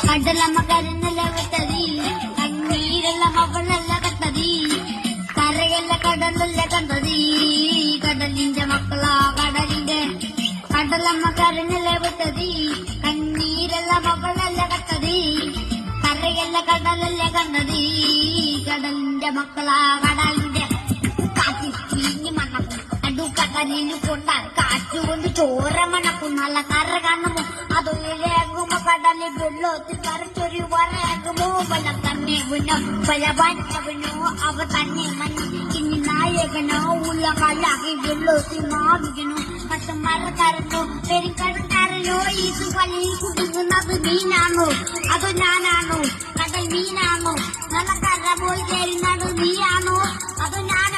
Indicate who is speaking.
Speaker 1: കടലമ്മ കരഞ്ഞല്ല വിട്ടതി കണ്ണീരെല്ലാം അവളല്ല കട്ടതി കരയല്ല കടലല്ല കണ്ടതി കടലിന്റെ മക്കളാ കടലിന്റെ കടലമ്മ കരഞ്ഞല്ല വിട്ടതി കണ്ണീരെല്ലാം അവളല്ല കട്ടതി കരയല്ല കടലല്ല കണ്ടതി കടലിന്റെ മക്കളാ കടലിന്റെ കാറ്റിൽ ചീഞ്ഞ് മണക്കും അടുക്കടലിന് കൊണ്ടാൽ കാറ്റുകൊണ്ട് ചോര മണക്കും നല്ല കര കാണുമോ അതൊയിലേകുമ്പോ കടലിൽ വെള്ളത്തിൽ കരച്ചൊരു വരകുമോ പല തന്നെ വിനോ പല വന്നവനോ അവ തന്നെ മഞ്ഞിന് നായകനോ ഉള്ള കലാകി വെള്ളത്തിൽ മാവിക്കണോ മറ്റും മരക്കാരനോ പെരുക്കടക്കാരനോ ഇത് വലയിൽ കുടുങ്ങുന്നത് മീനാണോ അതോ ഞാനാണോ കടൽ മീനാണോ നല്ല കര പോയി ചേരുന്നത് നീയാണോ അതോ ഞാൻ